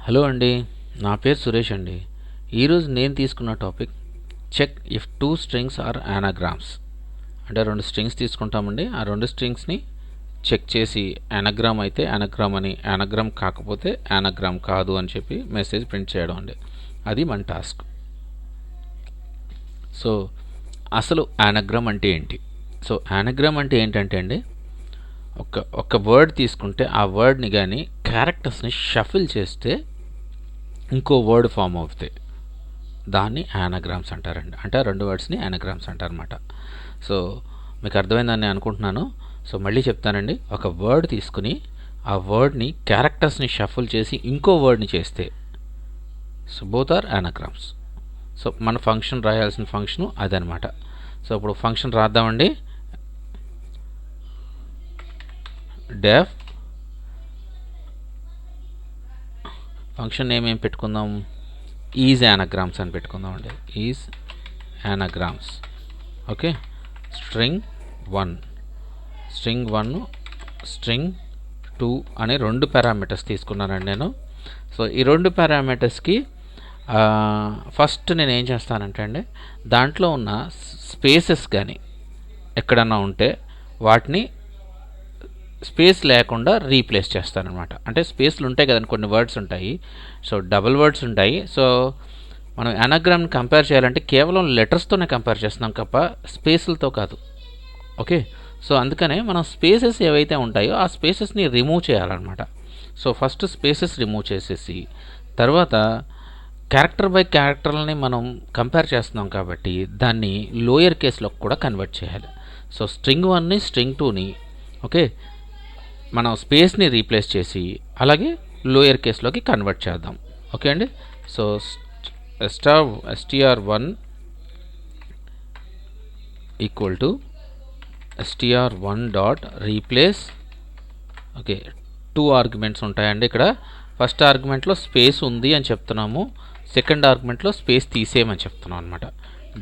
Hello అండి, నా పేరు సురేష్ అండి. ఈరోజు నేను తీసుకున్న topic check if two strings are anagrams. అంటే రెండు స్ట్రింగ్స్ తీసుకుంటామండి. ఆ రెండు స్ట్రింగ్స్ని చెక్ చేసి anagram అయితే anagram అని, anagram కాకపోతే anagram కాదు అని చెప్పి మెసేజ్ ప్రింట్ చేయడం అండి. అది మన టాస్క్. సో అసలు anagram అంటే ఏంటి? సో anagram అంటే ఏంటంటే అండి, ఒక వర్డ్ తీసుకుంటే ఆ వర్డ్ని కానీ క్యారెక్టర్స్ని షఫిల్ చేస్తే ఇంకో వర్డ్ ఫామ్ అవుతాయి. దాన్ని anagrams అంటారండి. అంటే ఆ రెండు వర్డ్స్ని anagrams అంటారనమాట. సో మీకు అర్థమైందని నేను అనుకుంటున్నాను. సో మళ్ళీ చెప్తానండి. ఒక వర్డ్ తీసుకుని ఆ వర్డ్ని క్యారెక్టర్స్ని షఫుల్ చేసి ఇంకో వర్డ్ని చేస్తే so both are anagrams. So మన ఫంక్షన్ రాయాల్సిన ఫంక్షను అదనమాట. సో ఇప్పుడు ఫంక్షన్ రాద్దామండి. డెఫ్ ఫంక్షన్ నేమ్ ఏం పెట్టుకుందాం? ఈజ్ anagrams అని పెట్టుకుందాం అండి. Is anagrams. Okay. String 1, string 2 అనే రెండు పారామీటర్స్ తీసుకున్నానండి నేను. సో ఈ రెండు పారామీటర్స్కి ఫస్ట్ నేను ఏం చేస్తానంటే అండి, దాంట్లో ఉన్న స్పేసెస్ కానీ ఎక్కడన్నా ఉంటే వాటిని స్పేస్ లేకుండా రీప్లేస్ చేస్తానమాట. అంటే స్పేస్లు ఉంటాయి కదండి, కొన్ని వర్డ్స్ ఉంటాయి. సో డబుల్ వర్డ్స్ ఉంటాయి. సో మనం anagram కంపేర్ చేయాలంటే కేవలం లెటర్స్తోనే కంపేర్ చేస్తున్నాం తప్ప స్పేస్లతో కాదు. ఓకే. సో అందుకనే మనం స్పేసెస్ ఏవైతే ఉంటాయో ఆ స్పేసెస్ని రిమూవ్ చేయాలన్నమాట. సో ఫస్ట్ స్పేసెస్ రిమూవ్ చేసేసి తర్వాత క్యారెక్టర్ బై క్యారెక్టర్ని మనం కంపేర్ చేస్తున్నాం కాబట్టి దాన్ని లోయర్ కేస్లోకి కూడా కన్వర్ట్ చేయాలి. సో స్ట్రింగ్ 1ని స్ట్రింగ్ 2ని ఓకే మనం స్పేస్ని రీప్లేస్ చేసి అలాగే లోయర్ కేస్లోకి కన్వర్ట్ చేద్దాం. ఓకే అండి. So str1 equal to str1 dot replace. Okay, 2 arguments ఉంటాయండి ఇక్కడ. ఫస్ట్ ఆర్గ్యుమెంట్లో స్పేస్ ఉంది అని చెప్తున్నాము, సెకండ్ ఆర్గ్యుమెంట్లో స్పేస్ తీసేయమని చెప్తున్నాం అనమాట.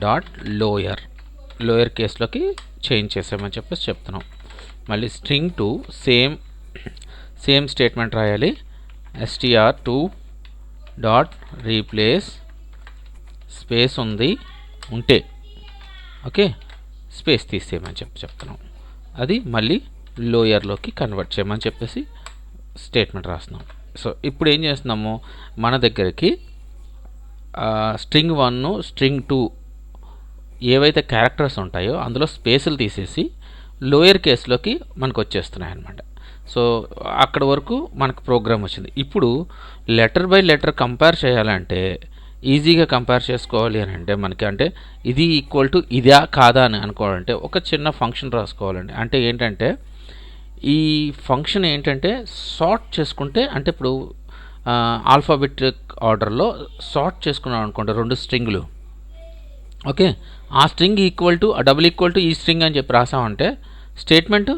డాట్ లోయర్ కేస్లోకి చేంజ్ చేసామని చెప్పేసి చెప్తున్నాం. మళ్ళీ స్ట్రింగ్ 2 సేమ్ స్టేట్మెంట్ రాయాలి. str2 డాట్ రీప్లేస్ స్పేస్ ఉంటే ఓకే స్పేస్ తీసేయమని చెప్తున్నాం. అది మళ్ళీ లోయర్లోకి కన్వర్ట్ చేయమని చెప్పేసి స్టేట్మెంట్ రాస్తున్నాం. సో ఇప్పుడు ఏం చేస్తున్నాము, మన దగ్గరికి స్ట్రింగ్ 1 స్ట్రింగ్ 2 ఏవైతే క్యారెక్టర్స్ ఉంటాయో అందులో స్పేసులు తీసేసి లోయర్ కేస్లోకి మనకు వచ్చేస్తున్నాయి అన్నమాట. సో అక్కడ వరకు మనకు ప్రోగ్రామ్ వచ్చింది. ఇప్పుడు లెటర్ బై లెటర్ కంపేర్ చేయాలంటే ఈజీగా కంపేర్ చేసుకోవాలి అని అంటే మనకి అంటే ఇది ఈక్వల్ టు ఇదా కాదా అని అనుకోవాలంటే ఒక చిన్న ఫంక్షన్ రాసుకోవాలండి. అంటే ఏంటంటే ఈ ఫంక్షన్ ఏంటంటే సార్ట్ చేసుకుంటే, అంటే ఇప్పుడు ఆల్ఫాబెటిక్ ఆర్డర్లో సార్ట్ చేసుకున్నాం అనుకోండి రెండు స్ట్రింగులు. ఓకే, ఆ string equal to double equal to ఈ స్ట్రింగ్ అని చెప్పి రాసామంటే స్టేట్మెంట్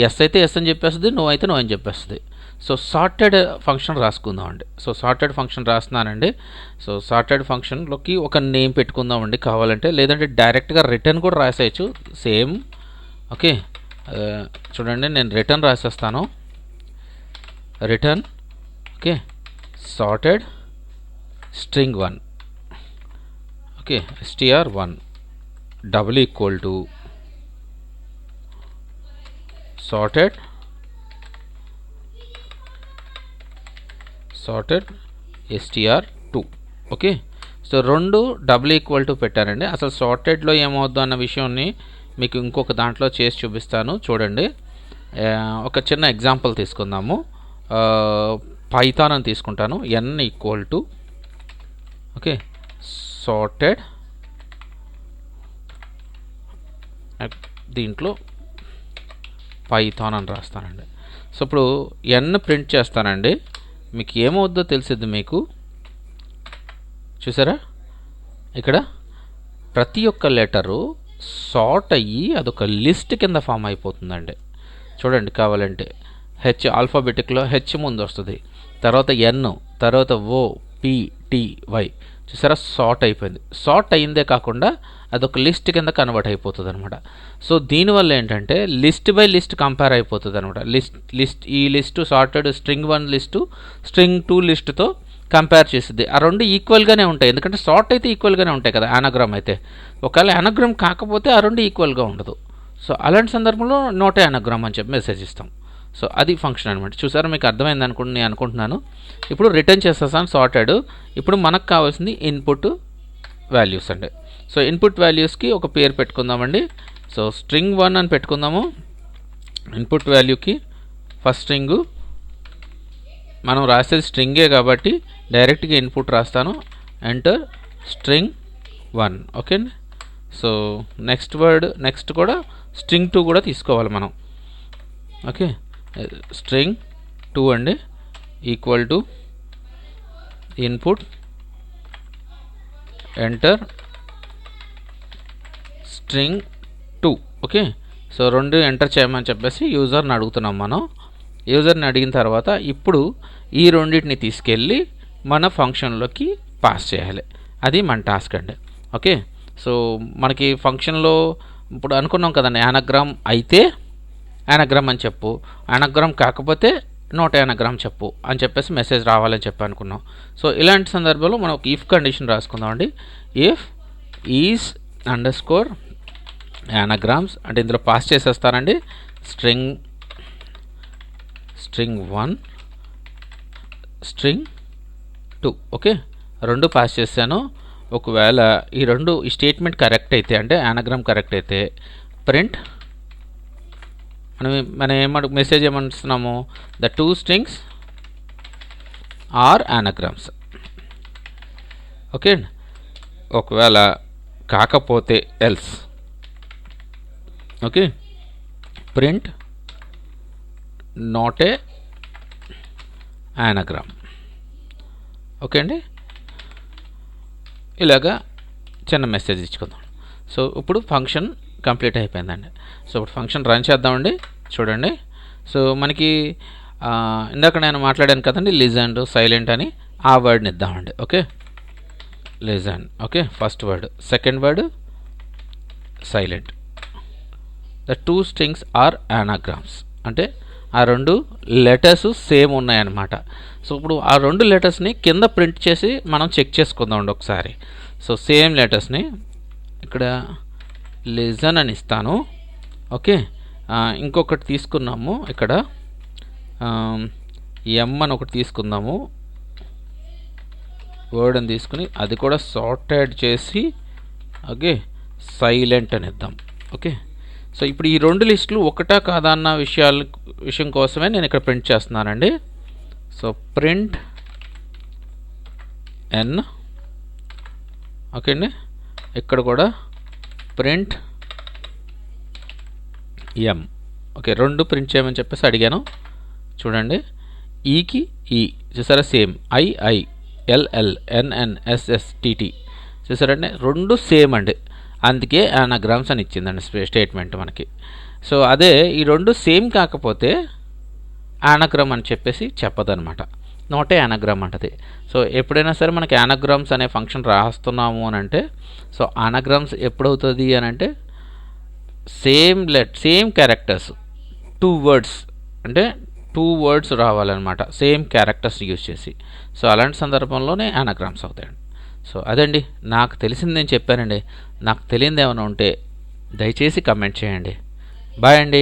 ఎస్ అయితే ఎస్ అని చెప్పేస్తుంది, నో అయితే నో అని చెప్పేస్తుంది. సో సార్టెడ్ ఫంక్షన్ రాసుకుందామండి. సో సార్టెడ్ ఫంక్షన్ రాస్తున్నానండి. సో సార్టెడ్ ఫంక్షన్లోకి ఒక నేమ్ పెట్టుకుందామండి కావాలంటే, లేదంటే డైరెక్ట్గా రిటర్న్ కూడా రాసేయచ్చు సేమ్. ఓకే, చూడండి నేను రిటర్న్ రాసేస్తాను. Return okay sorted string 1 okay str1 double equal to sorted str2. Okay, so రెండు డబుల్ ఈక్వల్ టు పెట్టారండి. అసలు సార్టెడ్లో ఏమవుద్దు అన్న విషయాన్ని మీకు ఇంకొక దాంట్లో చేసి చూపిస్తాను చూడండి. ఒక చిన్న ఎగ్జాంపుల్ తీసుకుందాము. పైథాన్ అని తీసుకుంటాను. n equal to okay sorted, దీంట్లో పైథాన్ అని రాస్తానండి. సో ఇప్పుడు n ప్రింట్ చేస్తానండి. మీకు ఏమవుద్దో తెలిసిద్ది మీకు. చూసారా ఇక్కడ ప్రతి ఒక్క లెటరు సార్ట్ అయ్యి అదొక లిస్ట్ కింద ఫామ్ అయిపోతుందండి. చూడండి కావాలంటే ఆల్ఫాబెటిక్లో హెచ్ ముందు వస్తుంది, తర్వాత n, తర్వాత ఓ పి టి వై. చూసారా సార్ట్ అయిపోయింది. సార్ట్ అయిందే కాకుండా అదొక లిస్ట్ కింద కన్వర్ట్ అయిపోతుంది అనమాట. సో దీనివల్ల ఏంటంటే లిస్ట్ బై లిస్ట్ కంపేర్ అయిపోతుంది అనమాట. ఈ list sorted string 1 list string 2 లిస్టుతో కంపేర్ చేసిద్ది. ఆ రెండు ఈక్వల్గానే ఉంటాయి, ఎందుకంటే సార్ట్ అయితే ఈక్వల్గానే ఉంటాయి కదా యానాగ్రామ్ అయితే. ఒకవేళ యానాగ్రామ్ కాకపోతే ఆ రెండు ఈక్వల్గా ఉండదు. సో అలాంటి సందర్భంలో నోట్ యానాగ్రామ్ అని చెప్పి మెసేజ్ ఇస్తాం. సో అది ఫంక్షన్ అనమాట. చూసారా, మీకు అర్థమైంది నేను అనుకుంటున్నాను. ఇప్పుడు రిటర్న్ చేసేసాను సార్టెడ్. ఇప్పుడు మనకు కావాల్సింది ఇన్పుట్ వాల్యూస్ అండి. సో ఇన్పుట్ వాల్యూస్కి ఒక పేరు పెట్టుకుందామండి. సో స్ట్రింగ్ 1 అని పెట్టుకుందాము. ఇన్పుట్ వాల్యూకి ఫస్ట్ స్ట్రింగు మనం రాసేది స్ట్రింగే కాబట్టి డైరెక్ట్గా ఇన్పుట్ రాస్తాను. Enter string 1. ఓకే అండి. సో నెక్స్ట్ కూడా స్ట్రింగ్ 2 కూడా తీసుకోవాలి మనం. ఓకే, స్ట్రింగ్ 2 అండి equal to input enter string 2. Okay, so రెండు ఎంటర్ చేయమని చెప్పేసి యూజర్ని అడుగుతున్నాం మనం. యూజర్ని అడిగిన తర్వాత ఇప్పుడు ఈ రెండింటిని తీసుకెళ్ళి మన ఫంక్షన్లోకి పాస్ చేయాలి. అది మన టాస్క్ అండి. ఓకే, సో మనకి ఫంక్షన్లో ఇప్పుడు అనుకున్నాం కదండి, యానాగ్రామ్ అయితే యానాగ్రామ్ అని చెప్పు, యానాగ్రామ్ కాకపోతే నోట్ యానాగ్రామ్ చెప్పు అని చెప్పేసి మెసేజ్ రావాలని చెప్పి అనుకున్నాం. సో ఇలాంటి సందర్భంలో మనం ఒక ఇఫ్ కండిషన్ రాసుకుందామండి. ఇఫ్ ఈజ్ అండర్స్కోర్ యానాగ్రామ్స్ అంటే ఇందులో పాస్ చేసేస్తానండి స్ట్రింగ్ 1 స్ట్రింగ్ 2. ఓకే, రెండు పాస్ చేశాను. ఒకవేళ ఈ స్టేట్మెంట్ కరెక్ట్ అయితే అంటే యానాగ్రామ్ కరెక్ట్ అయితే ప్రింట్ మనం మెసేజ్ ఏమనిస్తున్నాము, the 2 strings are anagrams. Okay, ఒకవేళ కాకపోతే else. Okay, print not a anagram. Okay అండి, ఇలాగా చిన్న మెసేజ్ ఇచ్చుకుందాం. సో ఇప్పుడు ఫంక్షన్ కంప్లీట్ అయిపోయిందండి. సో ఇప్పుడు ఫంక్షన్ రన్ చేద్దామండి. చూడండి, సో మనకి ఇందాక నేను మాట్లాడాను కదండి లిజన్ సైలెంట్ అని, ఆ వర్డ్ని ఇద్దామండి. Okay, listen. Okay, first word, second word silent. The 2 strings are anagrams అంటే ఆ రెండు లెటర్స్ సేమ్ ఉన్నాయన్నమాట. సో ఇప్పుడు ఆ రెండు లెటర్స్ని కింద ప్రింట్ చేసి మనం చెక్ చేసుకుందామండి ఒకసారి. సో సేమ్ లెటర్స్ని ఇక్కడ లిజన్ అని ఇస్తాను. ఓకే, ఇంకొకటి తీసుకున్నాము ఇక్కడ ఎం అని ఒకటి తీసుకుందాము, వర్డ్ అని తీసుకుని అది కూడా సార్టెడ్ చేసి ఓకే సైలెంట్ అని ఇద్దాం. ఓకే, సో ఇప్పుడు ఈ రెండు లిస్టులు ఒకటా కాదా అన్న విషయం కోసమే నేను ఇక్కడ ప్రింట్ చేస్తున్నానండి. సో ప్రింట్ ఎన్. ఓకే అండి, ఇక్కడ కూడా ప్రింట్ ఎం. ఓకే, రెండు ప్రింట్ చేయమని చెప్పేసి అడిగాను. చూడండి, ఈకి ఈ చూసారా సేమ్, ఐ ఎల్ఎల్ ఎన్ఎన్ఎస్ఎస్టిటి చూసారండి, రెండు సేమ్ అండి. అందుకే యానాగ్రామ్స్ అని ఇచ్చిందండి స్టేట్మెంట్ మనకి. సో అదే ఈ రెండు సేమ్ కాకపోతే యానాగ్రామ్ అని చెప్పేసి చెప్పదనమాట, నోటే యానాగ్రామ్ అంటది. సో ఎప్పుడైనా సరే మనకి యానాగ్రామ్స్ అనే ఫంక్షన్ రాస్తున్నాము అని అంటే, సో యానాగ్రామ్స్ ఎప్పుడవుతుంది అని అంటే సేమ్ క్యారెక్టర్స్ 2 words అంటే 2 words రావాలన్నమాట, సేమ్ క్యారెక్టర్స్ యూజ్ చేసి. సో అలాంటి సందర్భంలోనే యానాగ్రామ్స్ అవుతాయండి. సో అదండి నాకు తెలిసింది నేను చెప్పానండి. నాకు తెలియదు ఏమైనా ఉంటే దయచేసి కమెంట్ చేయండి. బాయ్ అండి.